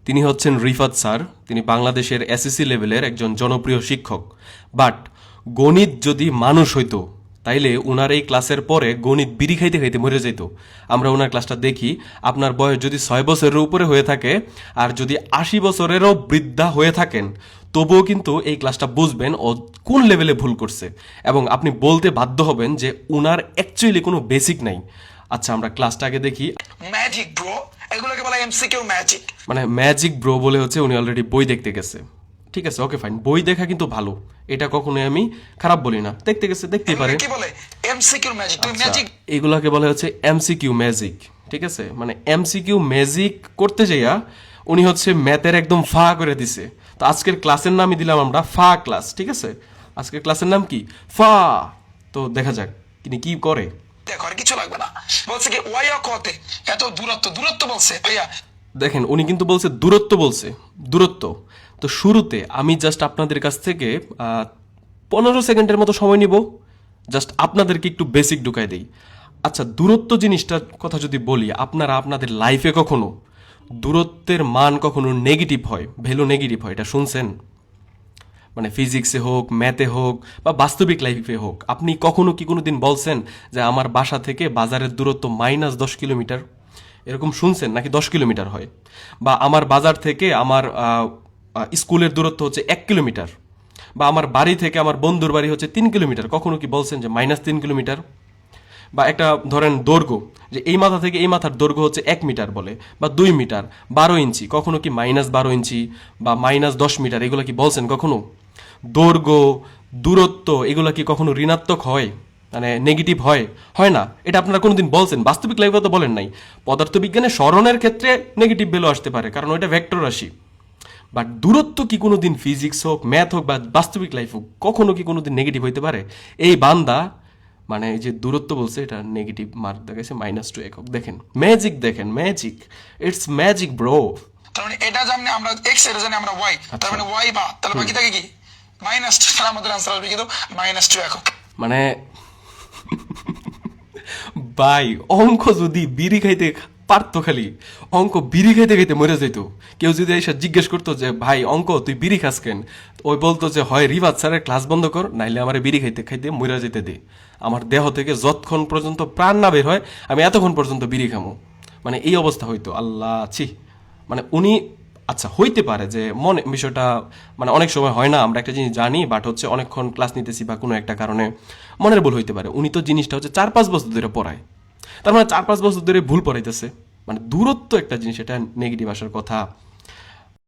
তিনি হচ্ছেন রিফাত স্যার। তিনি বাংলাদেশের এসএসসি লেভেলের একজন জনপ্রিয় শিক্ষক। বাট গণিত যদি মানুষ হইতো তাইলে উনার এই ক্লাসের পরে গণিত বিড়ি খাইতে খাইতে মরে যেত। আমরা ওনার ক্লাসটা দেখি। আপনার বয়স যদি 6 বছরের উপরে হয়ে থাকে আর যদি 80 বছরেরও বৃদ্ধা হয়ে থাকেন, তবুও কিন্তু এই ক্লাসটা বুঝবেন ও কোন লেভেলে ভুল করছে, এবং আপনি বলতে বাধ্য হবেন যে উনার অ্যাকচুয়ালি কোনো বেসিক নাই। আচ্ছা, আমরা ক্লাসটা আগে দেখি। ম্যাজিক ব্রো, এগুলোকে বলা এমসিকিউ ম্যাজিক। মানে ম্যাজিক ব্রো বলে হচ্ছে উনি অলরেডি বই দেখতে গেছে। ঠিক আছে, ওকে ফাইন, বই দেখা কিন্তু ভালো, এটা কখনোই আমি খারাপ বলি না। দেখতে গেছে, দেখতেই পারে। কি বলে এমসিকিউ ম্যাজিক? তুমি আচ্ছা, ম্যাজিক এগুলাকে বলা হচ্ছে এমসিকিউ ম্যাজিক। ঠিক আছে, মানে এমসিকিউ ম্যাজিক করতে যাইয়া উনি হচ্ছে ম্যাথের একদম ফা করে দিছে। তো আজকের ক্লাসের নামই দিলাম আমরা ফা ক্লাস। ঠিক আছে, আজকের ক্লাসের নাম কি? ফা। তো দেখা যাক তিনি কি করে। দেখো, আর কিছু লাগবে না। বলছে কি ওয়াই কতে এত দূরত্ব দূরত্ব বলছে ভাইয়া। দেখেন, উনি কিন্তু বলছে দূরত্ব, বলছে দূরত্ব। তো শুরুতে আমি জাস্ট আপনাদের কাছ থেকে 15 সেকেন্ডের মতো সময় নিব, জাস্ট আপনাদেরকে একটু বেসিক ঢুকাই দেই। আচ্ছা, দূরত্ব জিনিসটার কথা যদি বলি, আপনারা আপনাদের লাইফে কখনো দূরত্বের মান কখনো নেগেটিভ হয়, ভ্যালু নেগেটিভ হয়, এটা শুনছেন? মানে ফিজিক্সে হোক, ম্যাথে হোক, বা বাস্তবিক লাইফে হোক, আপনি কখনো কি কোনো দিন বলছেন যে আমার বাসা থেকে বাজারের দূরত্ব -10 কিলোমিটার? এরকম শুনছেন নাকি 10 কিলোমিটার হয়? বা আমার বাজার থেকে আমার স্কুলের দূরত্ব হচ্ছে 1 কিলোমিটার, বা আমার বাড়ি থেকে আমার বন্ধুর বাড়ি হচ্ছে 3 কিলোমিটার, কখনো কি বলছেন যে -3 কিলোমিটার? বা একটা ধরেন দৈর্ঘ্য, যে এই মাথা থেকে এই মাথার দৈর্ঘ্য হচ্ছে 1 মিটার বলে, বা 2 মিটার, 12 ইঞ্চি, কখনো কি -12 ইঞ্চি বা -10 মিটার, এগুলো কি বলছেন কখনো? দৈর্ঘ্য, দূরত্ব, এগুলো কি কখনো ঋণাত্মক হয়, মানে নেগেটিভ হয়? হয় না। এটা আপনারা কোনোদিন বলছেন? বাস্তবিক লাইফে তো বলেন নাই। পদার্থবিজ্ঞানে স্মরণের ক্ষেত্রে নেগেটিভ ভ্যালু আসতে পারে, কারণ ওইটা ভেক্টর রাশি। বাট দূরত্ব কি কোনোদিন ফিজিক্স হোক, ম্যাথ হোক, বা বাস্তবিক লাইফ হোক, কখনো কি কোনোদিন নেগেটিভ হইতে পারে? এই বান্দা মানে এই যে দূরত্ব বলছে, এটা নেগেটিভ মার্ক দেখাইছে -2 একক। দেখেন ম্যাজিক, দেখেন ম্যাজিক, ইটস ম্যাজিক ব্রো। তার মানে এটা জানি আমরা এক্স, এটা জানি আমরা ওয়াই, তার মানে ওয়াই বা তাহলে বাকি থাকে কি -2। তাহলে আমাদের আনসার হবে কিন্তু -2 একক। মানে ভাই, অঙ্ক যদি বিড়ি খাইতে পারতো, খালি অঙ্ক বিড়ি খাইতে খাইতে মরে যেত। কেউ যদি এসে জিজ্ঞেস করতো যে ভাই অঙ্ক তুই বিড়ি খাস কেন, ওই বলতো যে হয় রিবাত স্যারের ক্লাস বন্ধ কর, নাইলে আমার বিড়ি খাইতে খাইতে মরে যেতে দে। আমার দেহ থেকে যতক্ষণ পর্যন্ত প্রাণ না বের হয় আমি এতক্ষণ পর্যন্ত বিড়ি খামো। মানে এই অবস্থা হইতো। আল্লাহ ছি। মানে উনি, আচ্ছা হইতে পারে যে মনে বিষয়টা, মানে অনেক সময় হয় না, আমরা একটা জিনিস জানি বাট হচ্ছে অনেকক্ষণ ক্লাস নিতেছি বা কোনো একটা কারণে মনের ভুল হইতে পারে। উনি তো জিনিসটা হচ্ছে 4-5 বছর ধরে পড়ায়, তার মানে 4-5 বছর ধরে ভুল পড়াইতেছে। মানে দূরত্ব একটা জিনিস, এটা নেগেটিভ আসার কথা।